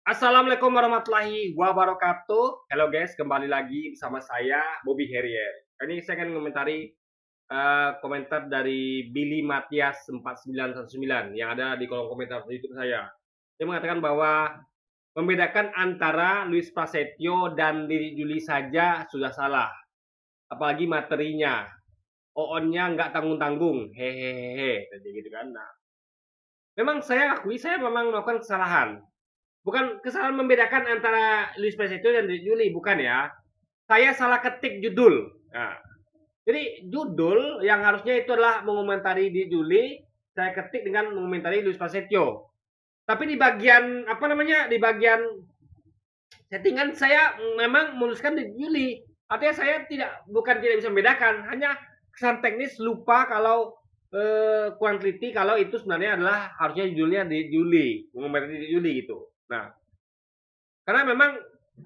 Assalamualaikum warahmatullahi wabarakatuh. Halo guys, kembali lagi bersama saya Bobby Harrier. Ini saya akan mengomentari komentar dari Billy Matias 4919 yang ada di kolom komentar di YouTube saya. Dia mengatakan bahwa membedakan antara Luis Prasetyo dan Diri Juli saja sudah salah. Apalagi materinya. OON-nya nggak tanggung-tanggung. Hehehe. Tadi gitu kan. Nah, memang saya akui saya memang melakukan kesalahan. Bukan kesalahan membedakan antara Luis Prasetyo dan Juli, bukan ya. Saya salah ketik judul. Nah, jadi judul yang harusnya itu adalah mengomentari di Juli, saya ketik dengan mengomentari Luis Prasetyo. Tapi di bagian apa namanya? Di bagian settingan saya memang menuliskan di Juli. Artinya saya bukan tidak bisa membedakan, hanya kesalahan teknis lupa kalau kurang teliti kalau itu sebenarnya adalah harusnya judulnya di Juli, mengomentari di Juli gitu. Nah, karena memang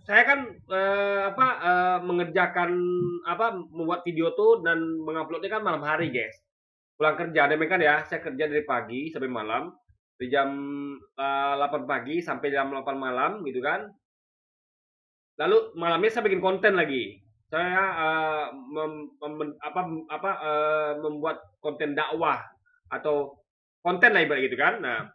saya kan mengerjakan membuat video tuh dan menguploadnya kan malam hari guys, pulang kerja demikian kan ya, saya kerja dari pagi sampai malam dari jam 8 pagi sampai jam 8 malam gitu kan, lalu malamnya saya bikin konten lagi, saya membuat konten dakwah atau konten lah ibarat gitu kan. Nah,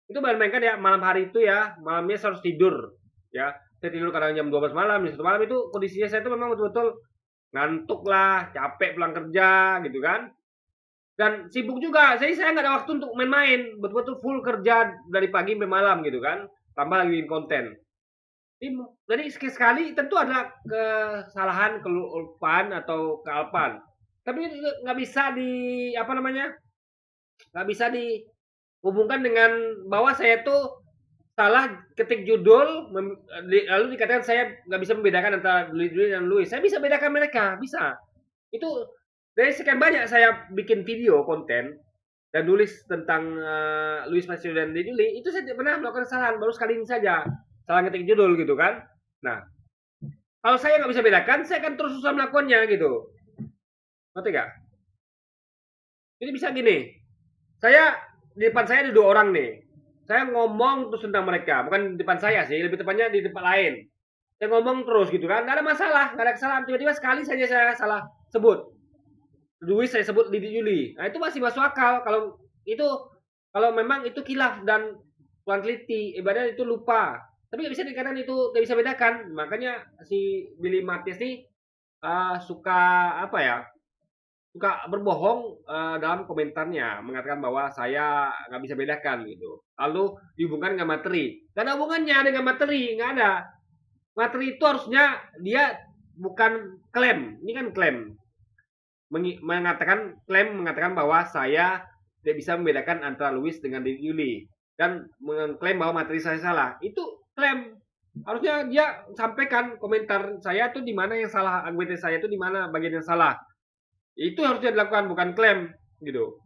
itu bayangkan ya, malam hari itu ya, malamnya saya harus tidur ya, saya tidur kadang jam 12 malam, jam 1 malam, itu kondisinya saya itu memang betul-betul ngantuk lah, capek pulang kerja gitu kan, dan sibuk juga, jadi saya nggak ada waktu untuk main-main, betul-betul full kerja dari pagi sampai malam gitu kan, tambah lagi bikin konten. Jadi sekali tentu ada kesalahan, kelupaan atau kealpan, tapi nggak bisa nggak bisa dihubungkan dengan bahwa saya tuh salah ketik judul, lalu dikatakan saya nggak bisa membedakan antara Dwi dan Louis. Saya bisa bedakan mereka, bisa. Itu dari sekian banyak saya bikin video konten dan nulis tentang Louis Pasio dan Juli, itu saya tidak pernah melakukan kesalahan, baru sekali ini saja salah ketik judul gitu kan. Nah, kalau saya nggak bisa bedakan, saya akan terus susah melakukannya gitu. Ngerti nggak? Jadi bisa gini, saya di depan saya ada dua orang nih. Saya ngomong terus tentang mereka, bukan di depan saya sih, lebih tepatnya di tempat lain. Saya ngomong terus gitu kan, nggak ada masalah, nggak ada kesalahan. Tiba-tiba sekali saja saya salah sebut. Luis saya sebut Didi Juli. Nah itu masih masuk akal kalau itu, kalau memang itu kilaf dan kurang teliti, ibaratnya itu lupa. Tapi nggak bisa dikatakan itu nggak bisa bedakan. Makanya si Billy Matias ini suka apa ya? Suka berbohong dalam komentarnya, mengatakan bahwa saya nggak bisa bedakan gitu. Lalu dihubungkan dengan materi. Gak ada hubungannya dengan materi, nggak ada. Materi itu harusnya dia bukan klaim. Ini kan klaim. Mengatakan bahwa saya tidak bisa membedakan antara Louis dengan Yuli dan mengklaim bahwa materi saya salah. Itu klaim. Harusnya dia sampaikan komentar saya tuh di mana yang salah, argumentasi saya tuh di mana bagian yang salah. Itu harusnya dilakukan, bukan klaim gitu.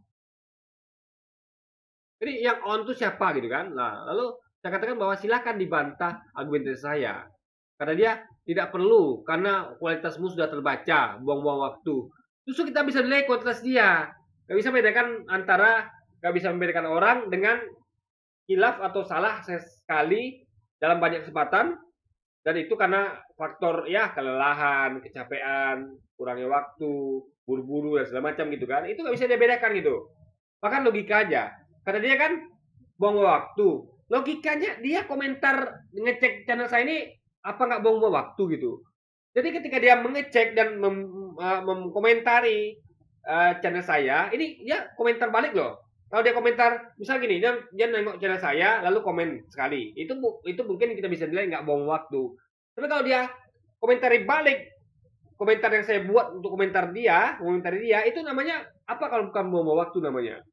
Jadi yang on itu siapa gitu kan. Nah, lalu saya katakan bahwa silakan dibantah argumentasi saya. Karena dia tidak perlu, karena kualitasmu sudah terbaca, buang-buang waktu. Justru kita bisa nilai kualitas dia. Gak bisa membedakan gak bisa membedakan orang dengan hilaf atau salah sekali dalam banyak kesempatan. Dan itu karena faktor ya kelelahan, kecapean, kurangnya waktu, buru-buru dan segala macam gitu kan. Itu nggak bisa dibedakan gitu. Bahkan logika aja. Karena dia kan buang waktu. Logikanya dia komentar ngecek channel saya ini apa nggak buang waktu gitu. Jadi ketika dia mengecek dan mengkomentari channel saya, ini dia komentar balik loh. Kalau dia komentar, misal gini, dia nengok channel saya, lalu komen sekali. Itu mungkin kita bisa nilai nggak buang waktu. Tapi kalau dia komentari balik, komentar yang saya buat untuk komentari dia, itu namanya apa kalau bukan buang waktu namanya?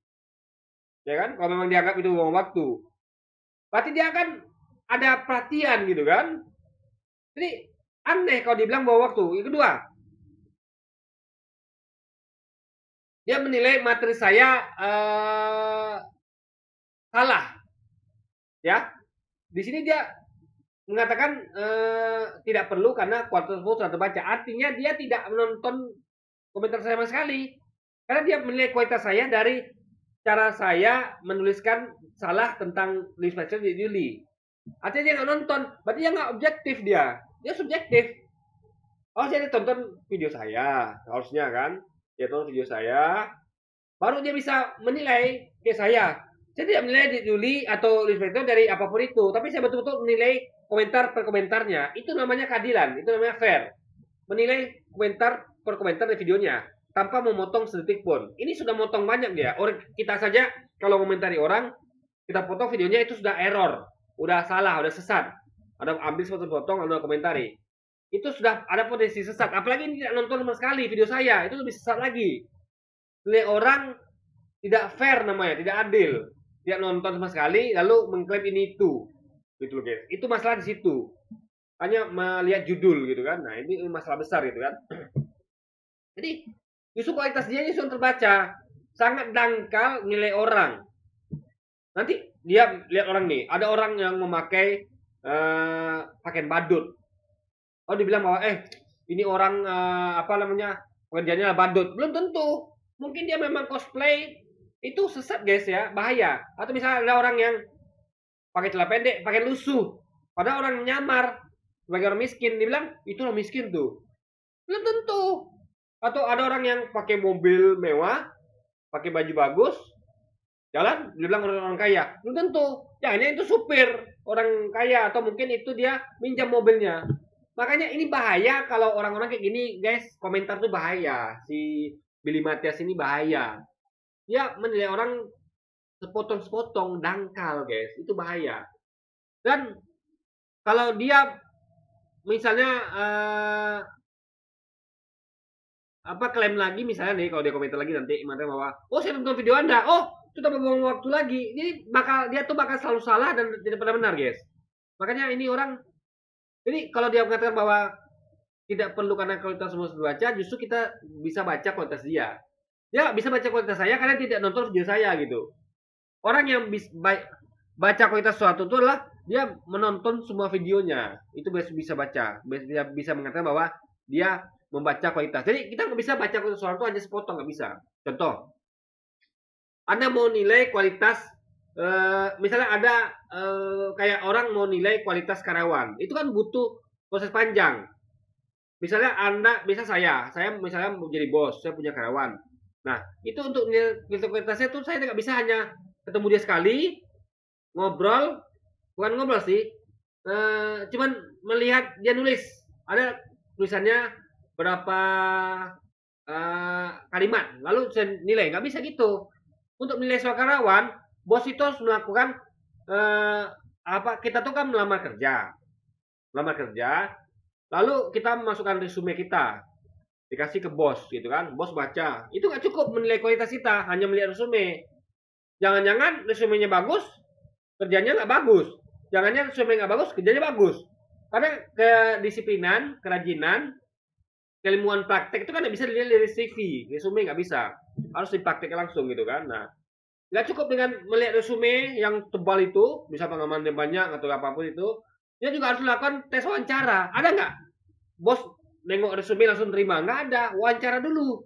Ya kan? Kalau memang dianggap itu buang waktu, berarti dia akan ada perhatian gitu kan? Jadi aneh kalau dibilang buang waktu. Yang kedua, dia menilai materi saya salah, ya. Di sini dia mengatakan tidak perlu karena kualitas tersebut sudah terbaca. Artinya dia tidak menonton komentar saya sama sekali. Karena dia menilai kualitas saya dari cara saya menuliskan salah tentang Luis Pasteur di Juli. Artinya dia nggak nonton, berarti dia nggak objektif dia subjektif. Oh, jadi tonton video saya, harusnya kan, dia tonton video saya, baru dia bisa menilai kayak saya. Saya tidak menilai di Juli atau Lisbeth dari apapun itu, tapi saya betul-betul menilai komentar per komentarnya. Itu namanya keadilan, itu namanya fair. Menilai komentar per komentar di videonya tanpa memotong sedetik pun. Ini sudah motong banyak dia. Orang kita saja kalau komentari orang, kita potong videonya itu sudah error, udah salah, udah sesat. Ada ambil potong-potong lalu komentari. Itu sudah ada potensi sesat. Apalagi ini tidak nonton sama sekali video saya, itu lebih sesat lagi. Nilai orang tidak fair namanya, tidak adil. Tidak nonton sama sekali lalu mengklaim ini itu. Gitu loh, guys. Itu masalah di situ. Hanya melihat judul gitu kan. Nah, ini masalah besar gitu kan. Jadi, justru kualitas dia ini sudah terbaca. Sangat dangkal nilai orang. Nanti dia lihat orang nih, ada orang yang memakai pakaian badut. Oh, dibilang bahwa ini orang apa namanya? Pekerjaannya badut. Belum tentu. Mungkin dia memang cosplay, itu sesat guys ya, bahaya. Atau misalnya ada orang yang pakai celana pendek, pakai lusuh, padahal orang nyamar sebagai orang miskin, dibilang itu orang miskin tuh. Belum tentu. Atau ada orang yang pakai mobil mewah, pakai baju bagus, jalan, dibilang orang kaya. Belum tentu. Ya ini itu supir orang kaya, atau mungkin itu dia minjam mobilnya. Makanya ini bahaya kalau orang-orang kayak gini, guys. Komentar tuh bahaya. Si Billy Matias ini bahaya. Dia menilai orang sepotong-sepotong, dangkal, guys. Itu bahaya. Dan kalau dia misalnya klaim lagi misalnya nih, kalau dia komentar lagi nanti mengatakan bahwa saya nonton video Anda, itu tambah buang waktu lagi. Jadi dia tuh bakal selalu salah dan tidak pernah benar, guys. Makanya ini orang, jadi kalau dia mengatakan bahwa tidak perlu karena kualitas semua baca, justru kita bisa baca kualitas dia. Dia bisa baca kualitas saya karena tidak nonton video saya gitu. Orang yang baca kualitas sesuatu itu adalah dia menonton semua videonya. Itu bisa baca, bisa mengatakan bahwa dia membaca kualitas. Jadi kita nggak bisa baca kualitas sesuatu hanya sepotong, nggak bisa. Contoh, Anda mau nilai kualitas, misalnya ada kayak orang mau nilai kualitas karyawan, itu kan butuh proses panjang. Misalnya saya misalnya mau jadi bos, saya punya karyawan. Nah, itu untuk nilai kualitasnya tuh saya nggak bisa hanya ketemu dia sekali, ngobrol, bukan ngobrol sih, cuman melihat dia nulis. Ada tulisannya berapa kalimat, lalu saya nilai. Nggak bisa gitu. Untuk nilai soal karyawan, bos itu harus melakukan kita tuh kan melamar kerja, lalu kita masukkan resume kita, dikasih ke bos gitu kan, bos baca. Itu nggak cukup menilai kualitas kita, hanya melihat resume. Jangan-jangan resumenya bagus, kerjanya nggak bagus. Jangan-jangan resume nggak bagus, kerjanya bagus. Karena kedisiplinan, kerajinan, keilmuan praktek itu kan nggak bisa dilihat dari CV, resume nggak bisa. Harus dipraktekkan langsung gitu kan. Nah, nggak cukup dengan melihat resume yang tebal itu, bisa pengalamannya banyak atau apapun itu. Dia juga harus melakukan tes wawancara. Ada nggak? Bos nengok resume langsung terima? Nggak ada. Wawancara dulu.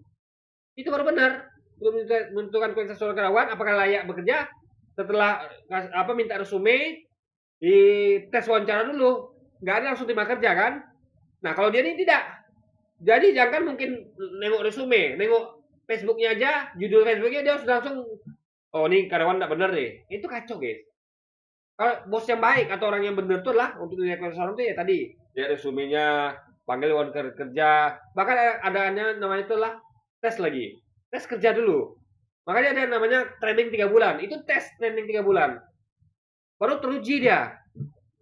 Itu baru benar. Belum menentukan kualitas seorang karyawan apakah layak bekerja. Setelah minta resume, di tes wawancara dulu. Nggak ada langsung terima kerja kan? Nah, kalau dia ini tidak. Jadi jangan mungkin nengok resume, nengok Facebooknya aja, judul Facebooknya dia sudah langsung, ini karyawan nggak benar deh. Itu kacau, guys. Kalau bos yang baik atau orang yang benar itu lah untuk nilai kualitas orang itu ya tadi, lihat resumenya, panggil wawancara kerja, bahkan adanya namanya itulah tes lagi, tes kerja dulu. Makanya ada namanya training 3 bulan, itu tes training 3 bulan, baru teruji dia.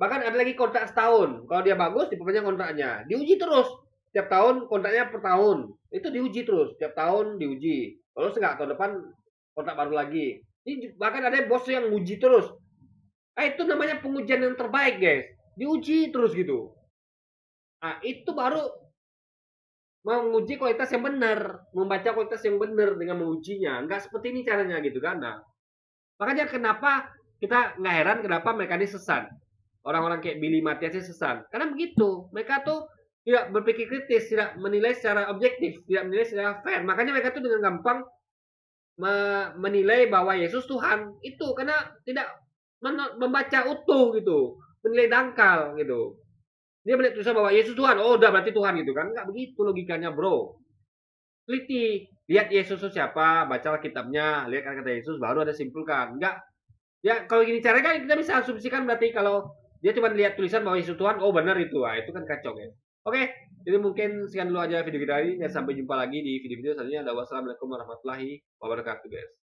Bahkan ada lagi kontrak setahun, kalau dia bagus diperpanjang kontraknya, diuji terus, tiap tahun kontraknya per tahun, itu diuji terus, tiap tahun diuji, terus enggak tahun depan kontrak baru lagi. Ini bahkan ada bos yang uji terus. Itu namanya pengujian yang terbaik, guys. Diuji terus gitu. Nah, itu baru menguji kualitas yang benar, membaca kualitas yang benar dengan mengujinya. Enggak seperti ini caranya gitu kan. Nah, makanya kenapa kita nggak heran kenapa mereka ini sesat. Orang-orang kayak Billy Matias ini sesat. Karena begitu. Mereka tuh tidak berpikir kritis, tidak menilai secara objektif, tidak menilai secara fair. Makanya mereka tuh dengan gampang menilai bahwa Yesus Tuhan. Itu karena tidak membaca utuh gitu. menilai dangkal gitu. Dia melihat tulisan bahwa Yesus Tuhan, oh udah berarti Tuhan gitu kan? Nggak begitu logikanya bro. Teliti, lihat Yesus itu siapa, baca kitabnya, lihat kata Yesus, baru ada simpulkan. Enggak, ya kalau gini caranya kan kita bisa asumsikan berarti kalau dia cuma lihat tulisan bahwa Yesus Tuhan, oh benar itu, itu kan kacau ya. Oke, jadi mungkin sekian dulu aja video kita hari. Ya, sampai jumpa lagi di video-video selanjutnya. Wassalamualaikum warahmatullahi wabarakatuh guys.